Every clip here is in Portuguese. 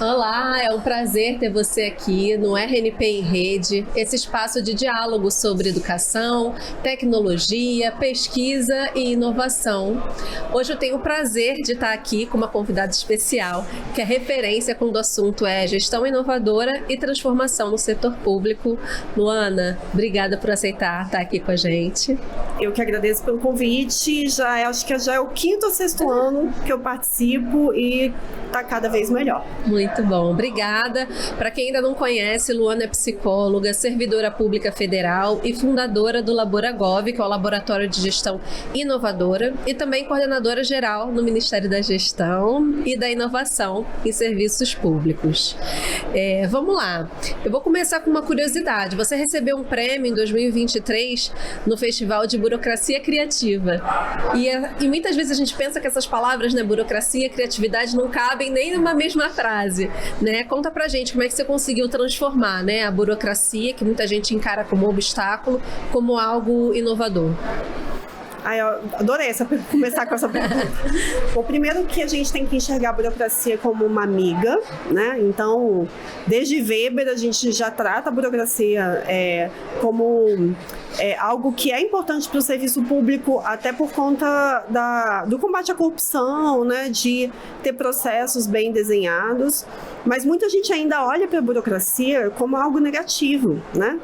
Olá, é um prazer ter você aqui no RNP em Rede, esse espaço de diálogo sobre educação, tecnologia, pesquisa e inovação. Hoje eu tenho o prazer de estar aqui com uma convidada especial, que é referência quando o assunto é gestão inovadora e transformação no setor público. Luana, obrigada por aceitar estar aqui com a gente. Eu que agradeço pelo convite, acho que já é o 5º ou 6º ano que eu participo e está cada vez melhor. Muito bom, obrigada. Para quem ainda não conhece, Luana é psicóloga, servidora pública federal e fundadora do Laboragov, que é o Laboratório de Gestão Inovadora, e também coordenadora geral no Ministério da Gestão e da Inovação em Serviços Públicos. Vamos lá, eu vou começar com uma curiosidade. Você recebeu um prêmio em 2023 no Festival de Burocracia Criativa. E muitas vezes a gente pensa que essas palavras, né, burocracia e criatividade, não cabem nem numa mesma frase, né? Conta pra gente como é que você conseguiu transformar, né, a burocracia, que muita gente encara como obstáculo, como algo inovador. Eu adorei começar com essa pergunta. Bom, primeiro que a gente tem que enxergar a burocracia como uma amiga, né? Então, desde Weber, a gente já trata a burocracia como algo que é importante para o serviço público, até por conta do combate à corrupção, né? De ter processos bem desenhados. Mas muita gente ainda olha para a burocracia como algo negativo, né?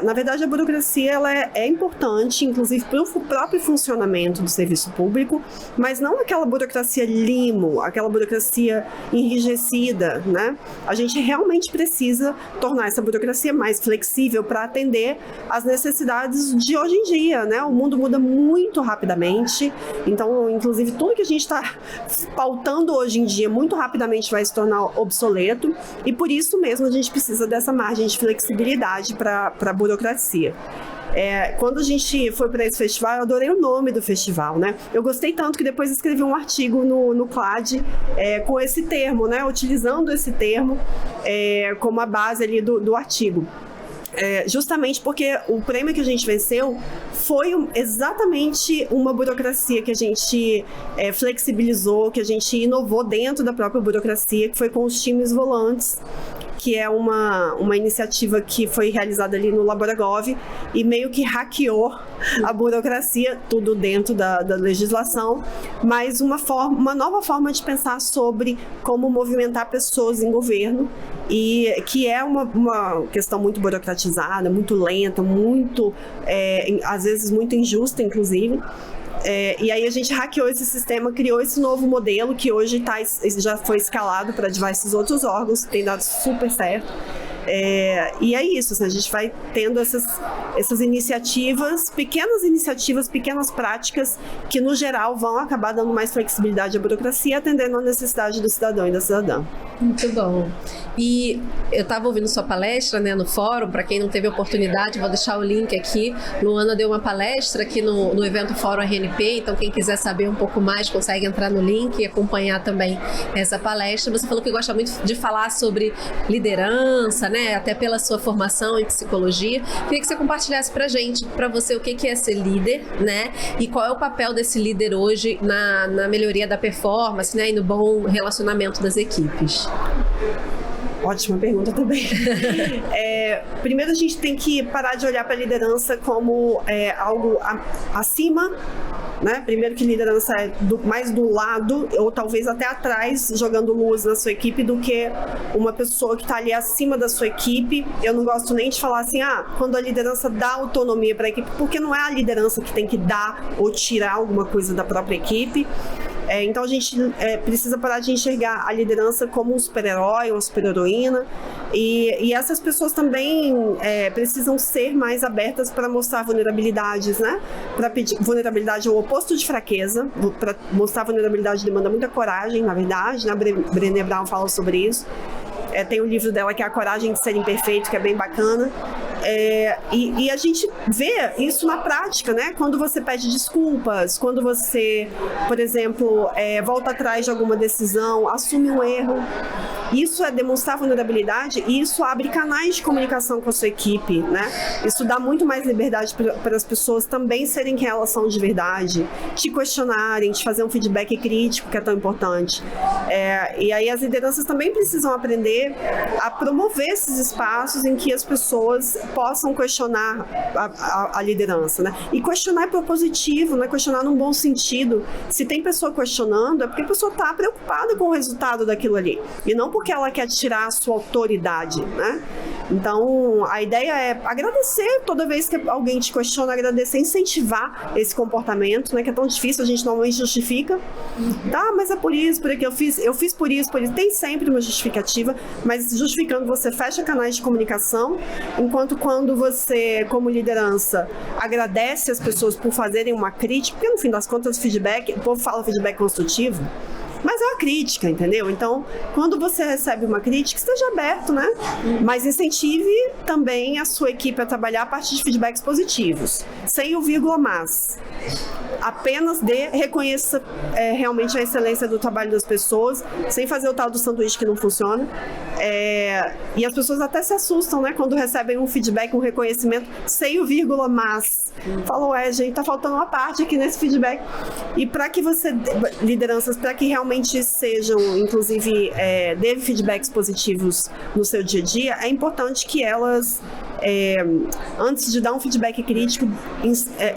Na verdade, a burocracia ela é importante, inclusive para o próprio funcionamento do serviço público, mas não aquela burocracia limo, aquela burocracia enrijecida, né? A gente realmente precisa tornar essa burocracia mais flexível para atender às necessidades de hoje em dia, né? O mundo muda muito rapidamente, então, inclusive, tudo que a gente está pautando hoje em dia muito rapidamente vai se tornar obsoleto, e por isso mesmo a gente precisa dessa margem de flexibilidade para a burocracia. Quando a gente foi para esse festival, eu adorei o nome do festival, né? Eu gostei tanto que depois escrevi um artigo no CLAD com esse termo, né? Utilizando esse termo como a base ali do artigo. Justamente porque o prêmio que a gente venceu foi exatamente uma burocracia que a gente flexibilizou, que a gente inovou dentro da própria burocracia, que foi com os times volantes, que é uma iniciativa que foi realizada ali no Laboragov e meio que hackeou a burocracia, tudo dentro da legislação, mas uma nova forma de pensar sobre como movimentar pessoas em governo, e que é uma questão muito burocratizada, muito lenta, muito, às vezes muito injusta, inclusive. E aí a gente hackeou esse sistema, criou esse novo modelo que hoje já foi escalado para diversos outros órgãos, tem dado super certo. E é isso, assim, a gente vai tendo essas iniciativas, pequenas práticas que no geral vão acabar dando mais flexibilidade à burocracia, atendendo à necessidade do cidadão e da cidadã. Muito bom. E eu estava ouvindo sua palestra, né, no fórum. Para quem não teve oportunidade, vou deixar o link aqui. Luana deu uma palestra aqui no evento Fórum RNP, então quem quiser saber um pouco mais consegue entrar no link e acompanhar também essa palestra. Você falou que gosta muito de falar sobre liderança, né, até pela sua formação em psicologia. Queria que você compartilhasse para você o que é ser líder, né, e qual é o papel desse líder hoje na melhoria da performance, né, e no bom relacionamento das equipes. Ótima pergunta também. Primeiro a gente tem que parar de olhar para a liderança como algo acima, né? Primeiro que liderança é mais do lado ou talvez até atrás, jogando luz na sua equipe, do que uma pessoa que está ali acima da sua equipe. Eu não gosto nem de falar assim, quando a liderança dá autonomia para a equipe, porque não é a liderança que tem que dar ou tirar alguma coisa da própria equipe. Então a gente precisa parar de enxergar a liderança como um super-herói, uma super-heroína, e essas pessoas também precisam ser mais abertas para mostrar vulnerabilidades, né? Para pedir vulnerabilidade é o oposto de fraqueza. Para mostrar vulnerabilidade demanda muita coragem, na verdade, né? Brené Brown fala sobre isso. Tem um livro dela que é A Coragem de Ser Imperfeito, que é bem bacana. E a gente vê isso na prática, né? Quando você pede desculpas, quando você, por exemplo, volta atrás de alguma decisão, assume um erro. Isso é demonstrar vulnerabilidade e isso abre canais de comunicação com a sua equipe, né? Isso dá muito mais liberdade para as pessoas também serem quem elas são de verdade, te questionarem, te fazer um feedback crítico, que é tão importante. E aí as lideranças também precisam aprender a promover esses espaços em que as pessoas possam questionar a liderança, né? E questionar é propositivo, né? Questionar num bom sentido. Se tem pessoa questionando, é porque a pessoa está preocupada com o resultado daquilo ali, e não porque ela quer tirar a sua autoridade, né? Então, a ideia é agradecer toda vez que alguém te questiona, agradecer, incentivar esse comportamento, né? Que é tão difícil, a gente normalmente justifica. Tá, mas é por isso, por aqui, eu fiz por isso, por isso. Tem sempre uma justificativa, mas justificando você fecha canais de comunicação, enquanto quando você, como liderança, agradece as pessoas por fazerem uma crítica, porque no fim das contas o povo fala feedback construtivo, mas é uma crítica, entendeu? Então, quando você recebe uma crítica, esteja aberto, né? Mas incentive também a sua equipe a trabalhar a partir de feedbacks positivos, sem o vírgula mas. Apenas reconheça realmente a excelência do trabalho das pessoas, sem fazer o tal do sanduíche que não funciona. E as pessoas até se assustam, né? Quando recebem um feedback, um reconhecimento, sem o vírgula mas. Falam, gente, tá faltando uma parte aqui nesse feedback. E para que lideranças, para que realmente sejam, inclusive, dê feedbacks positivos no seu dia a dia, é importante que elas, antes de dar um feedback crítico,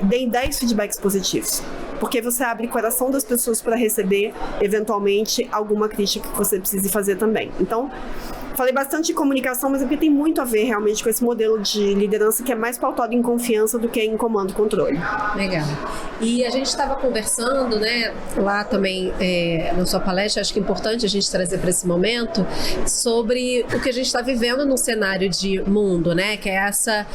deem 10 feedbacks positivos. Porque você abre o coração das pessoas para receber, eventualmente, alguma crítica que você precise fazer também. Então, falei bastante de comunicação, mas é porque tem muito a ver realmente com esse modelo de liderança que é mais pautado em confiança do que em comando e controle. Legal. E a gente estava conversando, né, lá também na sua palestra, acho que é importante a gente trazer para esse momento, sobre o que a gente está vivendo no cenário de mundo, né, que é essa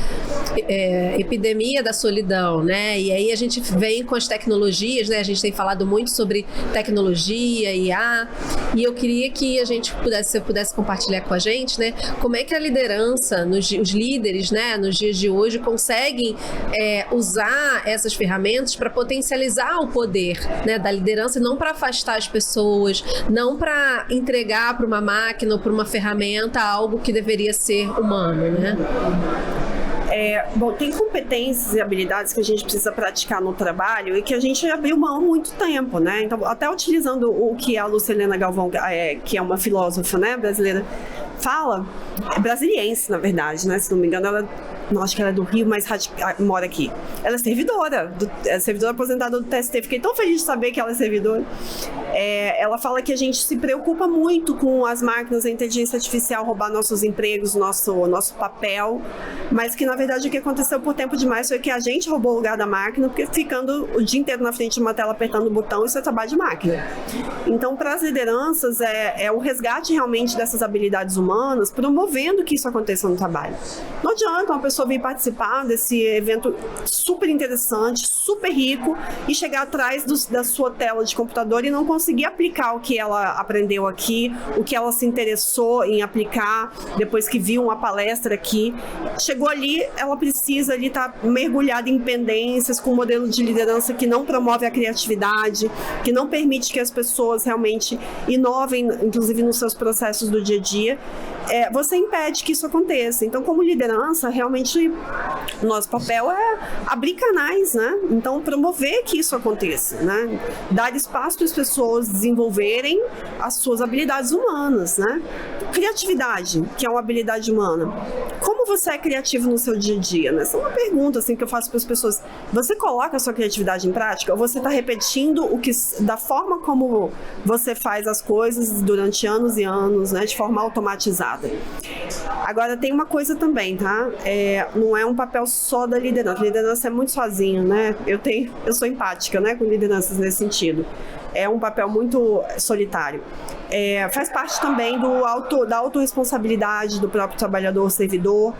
epidemia da solidão, né, e aí a gente vem com as tecnologias, né, a gente tem falado muito sobre tecnologia, IA, e eu queria que você pudesse compartilhar com a gente, né, como é que a liderança, os líderes, né, nos dias de hoje conseguem usar essas ferramentas para potencializar o poder, né, da liderança, não para afastar as pessoas, não para entregar para uma máquina ou para uma ferramenta algo que deveria ser humano, né? Bom, tem competências e habilidades que a gente precisa praticar no trabalho e que a gente abriu mão há muito tempo, né? Então, até utilizando o que a Lucilena Galvão, que é uma filósofa, né, brasileira, fala, brasiliense, na verdade, né? Se não me engano, acho que ela é do Rio, mas mora aqui. Ela é servidora aposentada do TST. Fiquei tão feliz de saber que ela é servidora. Ela fala que a gente se preocupa muito com as máquinas, a inteligência artificial roubar nossos empregos, nosso papel, mas que na verdade o que aconteceu por tempo demais foi que a gente roubou o lugar da máquina, porque ficando o dia inteiro na frente de uma tela apertando o botão, isso é trabalho de máquina. Então, para as lideranças, é o resgate realmente dessas habilidades humanas, promovendo que isso aconteça no trabalho. Não adianta uma pessoa vir participar desse evento super interessante, super rico, e chegar atrás da sua tela de computador e não conseguir aplicar o que ela aprendeu aqui, o que ela se interessou em aplicar depois que viu uma palestra aqui. Chegou ali, ela precisa ali estar mergulhada em pendências, com um modelo de liderança que não promove a criatividade, que não permite que as pessoas realmente inovem, inclusive nos seus processos do dia a dia. Você impede que isso aconteça. Então, como liderança, realmente, nosso papel é abrir canais, né? Então, promover que isso aconteça, né? Dar espaço para as pessoas desenvolverem as suas habilidades humanas, né? Criatividade, que é uma habilidade humana. Como você é criativo no seu dia a dia, né? Essa é uma pergunta assim, que eu faço para as pessoas. Você coloca a sua criatividade em prática ou você está repetindo da forma como você faz as coisas durante anos e anos, né? De forma automatizada? Agora, tem uma coisa também, tá? Não é um papel só da liderança. A liderança é muito sozinha, né? Eu sou empática, né, com lideranças nesse sentido. É um papel muito solitário. Faz parte também da autorresponsabilidade do próprio trabalhador, servidor,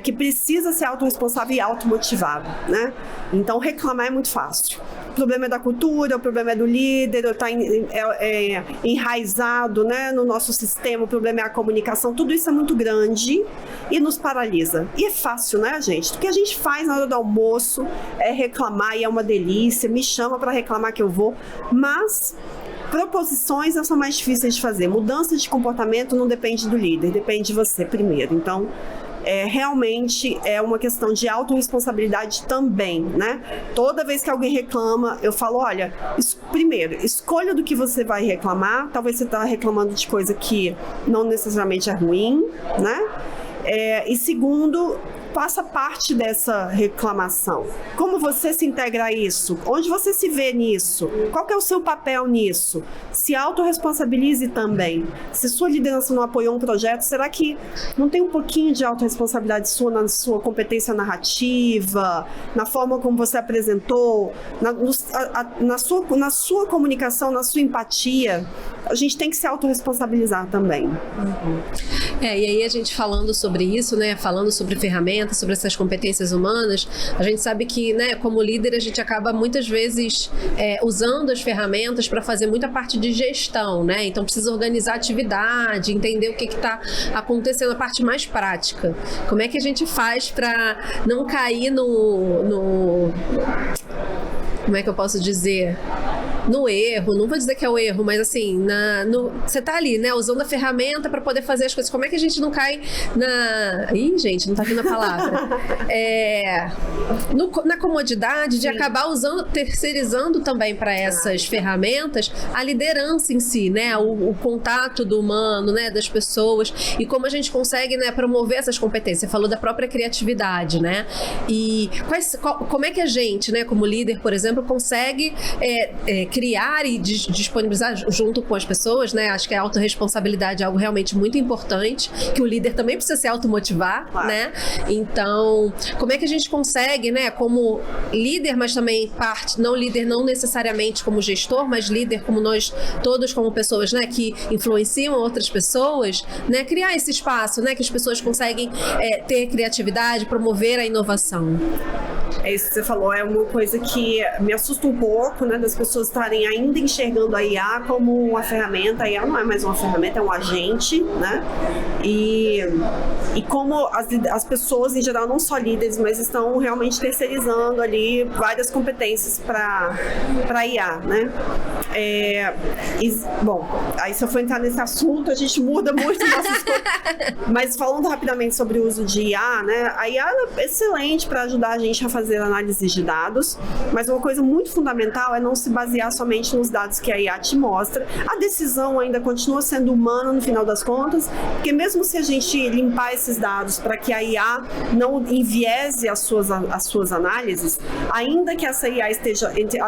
que precisa ser autorresponsável e automotivado, né? Então, reclamar é muito fácil. O problema é da cultura, o problema é do líder, está enraizado, né, no nosso sistema, o problema é a comunicação, tudo isso é muito grande e nos paralisa. E é fácil, né, gente? O que a gente faz na hora do almoço é reclamar e é uma delícia, me chama para reclamar que eu vou, mas Proposições são mais difíceis de fazer. Mudança de comportamento não depende do líder, depende de você primeiro. Então, realmente é uma questão de autorresponsabilidade também, né? Toda vez que alguém reclama, eu falo, olha, primeiro, escolha do que você vai reclamar. Talvez você está reclamando de coisa que não necessariamente é ruim, né? E segundo, faça parte dessa reclamação. Como você se integra a isso? Onde você se vê nisso? Qual que é o seu papel nisso? Se autorresponsabilize também. Se sua liderança não apoiou um projeto, será que não tem um pouquinho de autorresponsabilidade sua na sua competência narrativa, na forma como você apresentou, na sua comunicação, na sua empatia? A gente tem que se autorresponsabilizar também. Uhum. E aí a gente falando sobre isso, né, falando sobre ferramentas, sobre essas competências humanas, a gente sabe que, né, como líder, a gente acaba muitas vezes usando as ferramentas para fazer muita parte de gestão, né? Então precisa organizar a atividade, entender o que está acontecendo, a parte mais prática. Como é que a gente faz para não cair no como é que eu posso dizer? No erro, não vou dizer que é o erro, mas assim, você tá ali, né, usando a ferramenta para poder fazer as coisas. Como é que a gente não cai Ih, gente, não tá vindo a palavra. Na comodidade de acabar terceirizando também para essas ferramentas a liderança em si, né, o contato do humano, né, das pessoas, e como a gente consegue, né, promover essas competências. Você falou da própria criatividade, né, e como é que a gente, né, como líder, por exemplo, consegue criar e disponibilizar junto com as pessoas, né? Acho que a autorresponsabilidade é algo realmente muito importante, que o líder também precisa se automotivar, claro, né? Então, como é que a gente consegue, né, como líder, mas também não líder não necessariamente como gestor, mas líder como nós todos como pessoas, né, que influenciam outras pessoas, né, criar esse espaço, né, que as pessoas conseguem ter criatividade, promover a inovação. Isso que você falou é uma coisa que me assusta um pouco, né, das pessoas estarem ainda enxergando a IA como uma ferramenta. A IA não é mais uma ferramenta, é um agente, né? E como as pessoas, em geral, não só líderes, mas estão realmente terceirizando ali várias competências para a IA, né? Bom, aí se eu for entrar nesse assunto, a gente muda muito nossas coisas. Mas falando rapidamente sobre o uso de IA, né? A IA é excelente para ajudar a gente a fazer análise de dados, mas uma coisa muito fundamental é não se basear somente nos dados que a IA te mostra. A decisão ainda continua sendo humana no final das contas, porque mesmo se a gente limpar esses dados para que a IA não enviese as suas análises, ainda que essa IA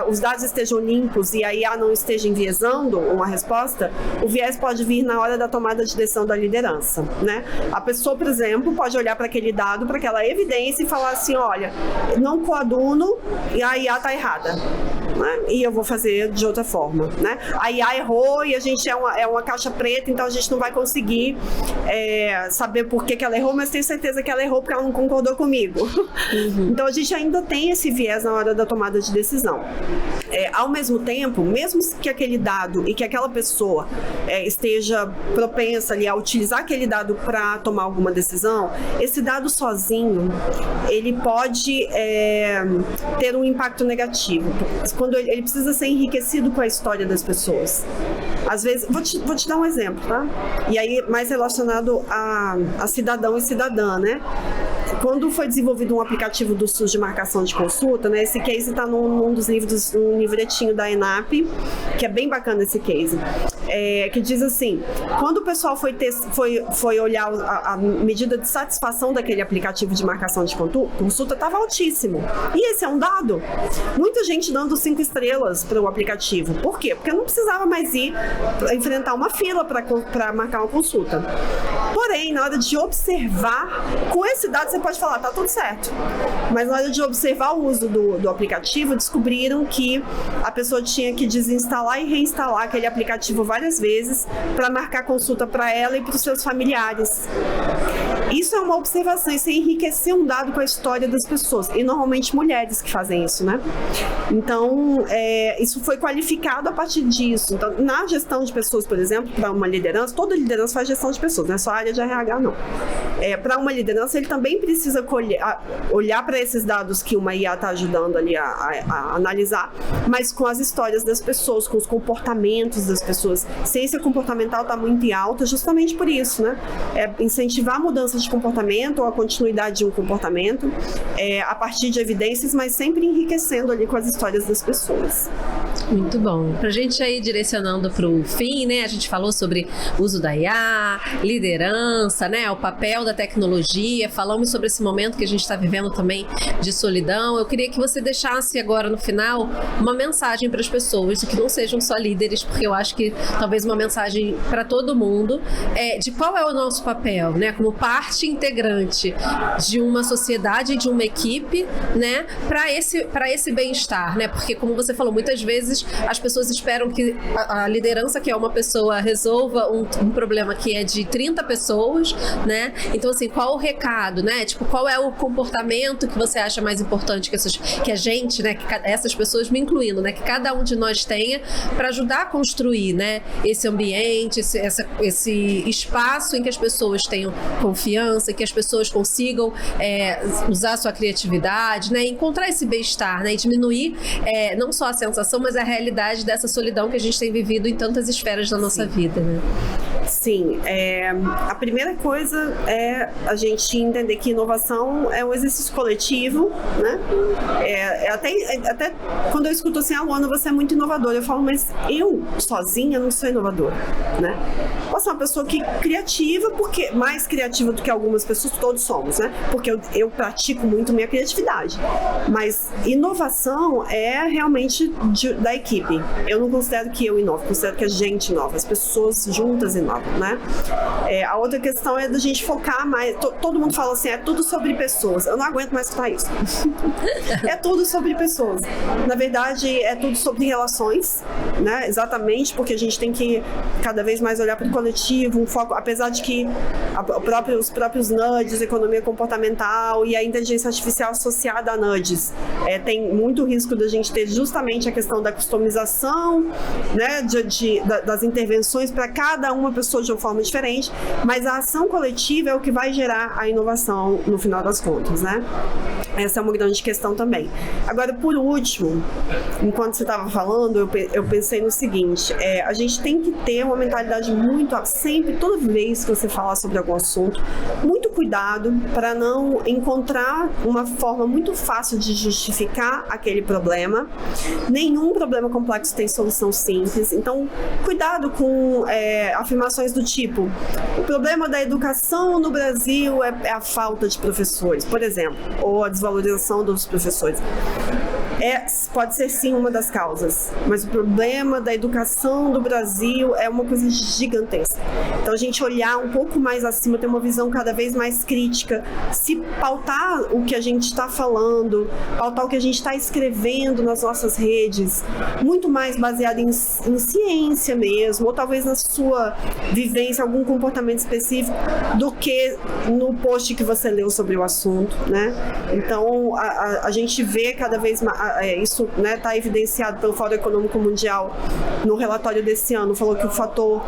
os dados estejam limpos e a IA não esteja enviesando uma resposta, o viés pode vir na hora da tomada de decisão da liderança, né? A pessoa, por exemplo, pode olhar para aquele dado, para aquela evidência e falar assim, olha, não coaduno e a IA está errada, né? E eu vou fazer de outra forma, né? A IA errou e a gente é uma caixa preta, então a gente não vai conseguir saber por que ela errou, mas tenho certeza que ela errou porque ela não concordou comigo. Uhum. Então a gente ainda tem esse viés na hora da tomada de decisão. Ao mesmo tempo, mesmo que aquele dado e que aquela pessoa esteja propensa ali a utilizar aquele dado para tomar alguma decisão, esse dado sozinho, ele pode ter um impacto negativo. Quando ele precisa ser enriquecido com a história das pessoas. Às vezes, vou te dar um exemplo, tá? E aí, mais relacionado a cidadão e cidadã, né? Quando foi desenvolvido um aplicativo do SUS de marcação de consulta, né? Esse case está num dos livros, num livretinho da ENAP, que é bem bacana esse case. Que diz assim, quando o pessoal foi olhar a medida de satisfação daquele aplicativo de marcação de consulta, estava altíssimo. E esse é um dado. Muita gente dando 5 estrelas para o aplicativo. Por quê? Porque não precisava mais ir enfrentar uma fila para marcar uma consulta. Porém, na hora de observar, com esse dado você pode falar, tá tudo certo. Mas na hora de observar o uso do aplicativo, descobriram que a pessoa tinha que desinstalar e reinstalar aquele aplicativo várias vezes para marcar consulta para ela e para os seus familiares. Isso é uma observação, isso é enriquecer um dado com a história das pessoas, e normalmente mulheres que fazem isso, né? Então, isso foi qualificado a partir disso. Então, na gestão de pessoas, por exemplo, para uma liderança, toda liderança faz gestão de pessoas, não é só a área de RH, não. Para uma liderança, ele também precisa olhar para esses dados que uma IA está ajudando ali a analisar, mas com as histórias das pessoas, com os comportamentos das pessoas. Ciência comportamental está muito em alta justamente por isso, né? Incentivar a mudança de comportamento ou a continuidade de um comportamento a partir de evidências, mas sempre enriquecendo ali com as histórias das pessoas. Muito bom. Pra gente aí direcionando pro fim, né? A gente falou sobre o uso da IA, liderança, né? O papel da tecnologia, falamos sobre esse momento que a gente está vivendo também de solidão. Eu queria que você deixasse agora no final uma mensagem para as pessoas, que não sejam só líderes, porque eu acho que talvez uma mensagem para todo mundo de qual é o nosso papel, né? Como parte integrante de uma sociedade, de uma equipe, né? Para esse bem-estar, né? Porque como você falou, muitas vezes as pessoas esperam que a liderança, que é uma pessoa, resolva um problema que é de 30 pessoas, né? Então, assim, qual o recado, né? Tipo, qual é o comportamento que você acha mais importante que a gente, né? Que essas pessoas, me incluindo, né? Que cada um de nós tenha para ajudar a construir, né? Esse ambiente, esse espaço em que as pessoas tenham confiança, que as pessoas consigam usar a sua criatividade, né? Encontrar esse bem-estar, né? E diminuir não só a sensação, mas a realidade dessa solidão que a gente tem vivido em tantas esferas da nossa vida, né? Sim, a primeira coisa é a gente entender que inovação é um exercício coletivo, né? Até quando eu escuto assim, Luana, você é muito inovadora, eu falo, mas eu sozinha não sou inovadora, né? Posso ser uma pessoa criativa, porque mais criativa do que algumas pessoas, todos somos, né? Porque eu pratico muito minha criatividade, mas inovação é realmente da equipe. Eu não considero que eu inovo, considero que a gente inova, as pessoas juntas inovam, né? A outra questão é da gente focar mais. Todo mundo fala assim, é tudo sobre pessoas. Eu não aguento mais escutar isso. É tudo sobre pessoas. Na verdade, é tudo sobre relações, né? Exatamente, porque a gente tem que cada vez mais olhar para o coletivo, um foco, apesar de que os próprios nudges, economia comportamental e a inteligência artificial associada a nudges, tem muito risco da gente ter justamente a questão da customização, né? Das intervenções para cada uma pessoa de uma forma diferente, mas a ação coletiva é o que vai gerar a inovação no final das contas, né? Essa é uma grande questão também. Agora, por último, enquanto você estava falando, eu pensei no seguinte, a gente tem que ter uma mentalidade muito, sempre, toda vez que você falar sobre algum assunto, muito cuidado para não encontrar uma forma muito fácil de justificar aquele problema. Nenhum problema complexo tem solução simples, então cuidado com afirmações do tipo, o problema da educação no Brasil é a falta de professores, por exemplo, ou a desvalorização dos professores. Pode ser sim uma das causas, mas o problema da educação do Brasil é uma coisa gigantesca. Então a gente olhar um pouco mais acima, ter uma visão cada vez mais crítica, se pautar o que a gente está falando, pautar o que a gente está escrevendo nas nossas redes, muito mais baseado em ciência mesmo, ou talvez na sua vivência, algum comportamento específico, do que no post que você leu sobre o assunto, né? Então a gente vê cada vez mais, isso está evidenciado pelo Fórum Econômico Mundial no relatório desse ano, falou que o fator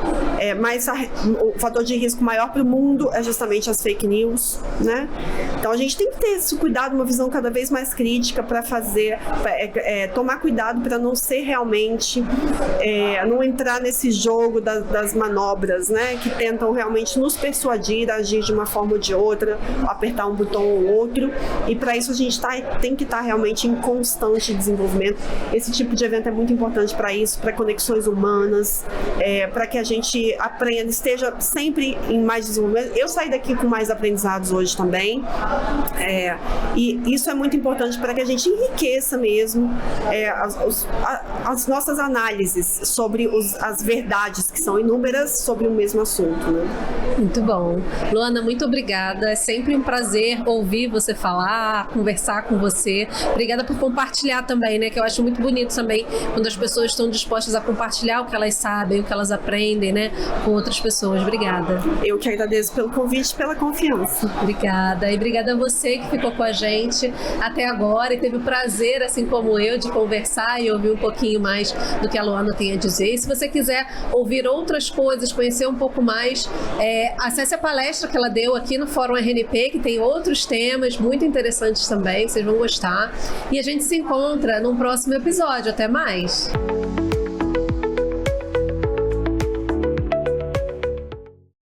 de risco maior para o mundo é justamente as fake news, né? Então a gente tem que ter esse cuidado, uma visão cada vez mais crítica para tomar cuidado para não ser realmente, não entrar nesse jogo das manobras, né? Que tentam realmente nos persuadir a agir de uma forma ou de outra, apertar um botão ou outro, e para isso a gente tem que estar realmente em constante desenvolvimento. Esse tipo de evento é muito importante para isso, para conexões humanas, para que a gente aprenda, esteja sempre em mais desenvolvimento. Eu saí daqui com mais aprendizados hoje também, e isso é muito importante para que a gente enriqueça mesmo as nossas análises sobre as verdades, que são inúmeras, sobre o mesmo assunto, né? Muito bom. Luana, muito obrigada. É sempre um prazer ouvir você falar, conversar com você. Obrigada por compartilhar também, né? Que eu acho muito bonito também quando as pessoas estão dispostas a compartilhar o que elas sabem, o que elas aprendem, né? Com outras pessoas. Obrigada. Eu que agradeço pelo convite e pela confiança. Obrigada. E obrigada a você que ficou com a gente até agora e teve o prazer, assim como eu, de conversar e ouvir um pouquinho mais do que a Luana tem a dizer. E se você quiser ouvir outras coisas, conhecer um pouco mais, acesse a palestra que ela deu aqui no Fórum RNP, que tem outros temas muito interessantes também, vocês vão gostar. E a gente se encontra num próximo episódio. Até mais!